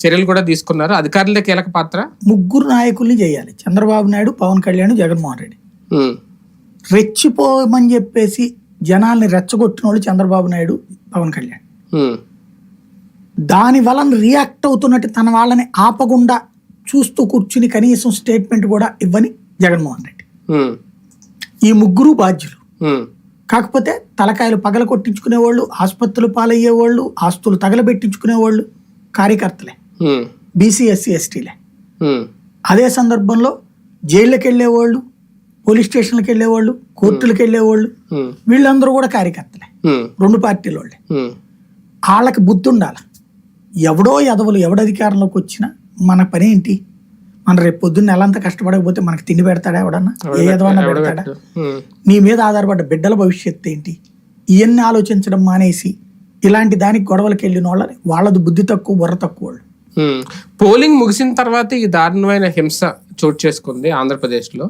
చర్యలు కూడా తీసుకున్నారు. అధికారులే కీలక పాత్ర. ముగ్గురు నాయకుల్ని చేయాలి, చంద్రబాబు నాయుడు, పవన్ కళ్యాణ్, జగన్మోహన్ రెడ్డి. రెచ్చిపోమని చెప్పేసి జనాల్ని రెచ్చగొట్టిన వాళ్ళు చంద్రబాబు నాయుడు, పవన్ కళ్యాణ్. దాని వలన రియాక్ట్ అవుతున్నట్టు తన వాళ్ళని ఆపకుండా చూస్తూ కూర్చుని కనీసం స్టేట్మెంట్ కూడా ఇవ్వని జగన్మోహన్ రెడ్డి. ఈ ముగ్గురు బాధ్యులు. కాకపోతే తలకాయలు పగల కొట్టించుకునేవాళ్ళు, ఆసుపత్రులు పాలయ్యేవాళ్ళు, ఆస్తులు తగలబెట్టించుకునేవాళ్ళు కార్యకర్తలే, బీసీ ఎస్సీ ఎస్టీలే. అదే సందర్భంలో జైళ్ళకి వెళ్ళేవాళ్ళు, పోలీస్ స్టేషన్లకు వెళ్ళేవాళ్ళు, కోర్టులకు వెళ్ళేవాళ్ళు, వీళ్ళందరూ కూడా కార్యకర్తలే, రెండు పార్టీల వాళ్ళే. వాళ్ళకి బుద్ధి ఉండాలి. ఎవడో ఎదవలు ఎవడ అధికారంలోకి వచ్చినా మన పని ఏంటి? మన రేపు పొద్దున్న నెలంతా కష్టపడకపోతే మనకు తిండి పెడతాడా ఎవడన్నా? ఏ ఎదవన్నా పెడతాడా? నీ మీద ఆధారపడ్డ బిడ్డల భవిష్యత్తు ఏంటి? ఇవన్నీ ఆలోచించడం మానేసి ఇలాంటి దానికి గొడవలకు వెళ్ళిన వాళ్ళని, వాళ్ళది బుద్ధి తక్కువ, బుర్ర తక్కువ వాళ్ళు. పోలింగ్ ముగిసిన తర్వాత ఈ దారుణమైన హింస చోటు చేసుకుంది ఆంధ్రప్రదేశ్లో.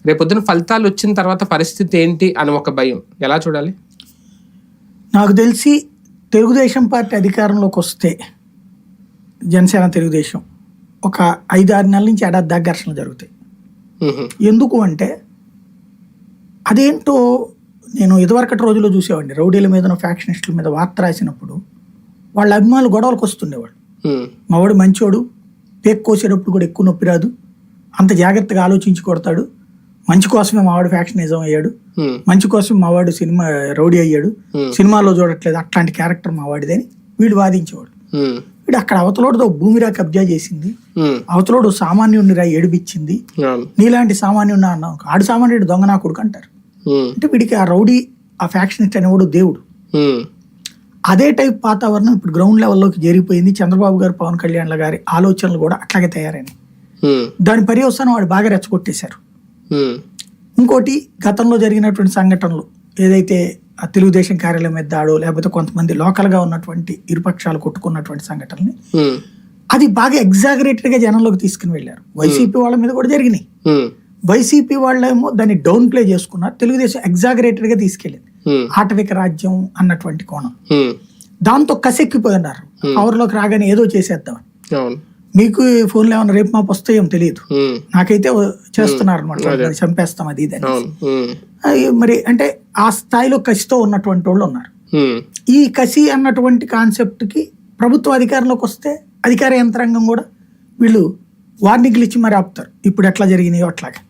రేపొద్దున ఫలితాలు వచ్చిన తర్వాత పరిస్థితి ఏంటి అని ఒక భయం. ఎలా చూడాలి? నాకు తెలిసి తెలుగుదేశం పార్టీ అధికారంలోకి వస్తే, జనసేన తెలుగుదేశం, ఒక 5-6 నెలల నుంచి ఏడాది దాకా ఘర్షణలు జరుగుతాయి. ఎందుకు అంటే అదేంటో నేను ఇదివరకటి రోజుల్లో చూసేవాడిని. రౌడీల మీద, ఫ్యాక్షనిస్టుల మీద వార్త రాసినప్పుడు వాళ్ళ అభిమానులు గొడవలకు వస్తుండేవాళ్ళు. మావాడు మంచోడు, పేక్ కోసేటప్పుడు కూడా ఎక్కువ నొప్పి రాదు, అంత జాగ్రత్తగా ఆలోచించి కొడతాడు, మంచి కోసమే మావాడు ఫ్యాక్షనిజం అయ్యాడు, మంచి కోసం మావాడు సినిమా రౌడీ అయ్యాడు, సినిమాలో చూడట్లేదు, అట్లాంటి క్యారెక్టర్ మావాడిది అని వీడు వాదించేవాడు. వీడు అక్కడ అవతలోడు భూమిరా కబ్జా చేసింది, అవతలోడు సామాన్యుడిని రా ఏడిపించింది, నీలాంటి సామాన్యుడిని అన్నావు, ఆడు సామాన్యుడు దొంగ నా కొడుకు అంటారు. అంటే వీడికి ఆ రౌడీ, ఆ ఫ్యాక్షనిస్ట్ అనేవాడు దేవుడు. అదే టైప్ వాతావరణం ఇప్పుడు గ్రౌండ్ లెవెల్లోకి జరిగిపోయింది. చంద్రబాబు గారు, పవన్ కళ్యాణ్ గారి ఆలోచనలు కూడా అట్లాగే తయారైనాయి. దాని పర్యవసానం వాడు బాగా రెచ్చగొట్టేశారు. ఇంకోటి, గతంలో జరిగినటువంటి సంఘటనలు ఏదైతే తెలుగుదేశం కార్యాలయం మీద దాడో, లేకపోతే కొంతమంది లోకల్ గా ఉన్నటువంటి ఇరుపక్షాలు కొట్టుకున్నటువంటి సంఘటనని అది బాగా ఎగ్జాగరేటెడ్ గా జనంలోకి తీసుకుని వెళ్ళారు. వైసీపీ వాళ్ళ మీద కూడా జరిగినాయి. వైసీపీ వాళ్ళేమో దాన్ని డౌన్ ప్లే చేసుకున్నారు, తెలుగుదేశం ఎగ్జాగరేటెడ్ గా తీసుకెళ్ళింది. ఆటవిక రాజ్యం అన్నటువంటి కోణం. దాంతో కసెక్కిపోయినారు, పవర్లోకి రాగానే ఏదో చేసేద్దామని. మీకు ఫోన్లో ఏమన్నా రేపు మాపు వస్తాయేమో తెలియదు, నాకైతే చేస్తున్నారు అనమాట, చంపేస్తాం అది ఇది అని. మరి అంటే ఆ స్థాయిలో కసితో ఉన్నటువంటి వాళ్ళు ఉన్నారు. ఈ కసి అన్నటువంటి కాన్సెప్ట్ కి ప్రభుత్వ అధికారంలోకి వస్తే అధికార యంత్రాంగం కూడా వీళ్ళు వార్నింగ్లు ఇచ్చి మరి ఆపుతారు. ఇప్పుడు ఎట్లా జరిగినాయో అట్లాగే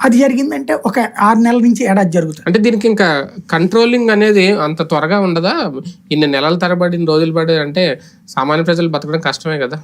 అది జరిగిందంటే ఒక 6 నెలల నుంచి ఏడాది జరుగుతుంది. అంటే దీనికి ఇంకా కంట్రోలింగ్ అనేది అంత త్వరగా ఉండదా? ఇన్ని నెలల తరబడి, రోజులు పడి అంటే సామాన్య ప్రజలు బతకడం కష్టమే కదా.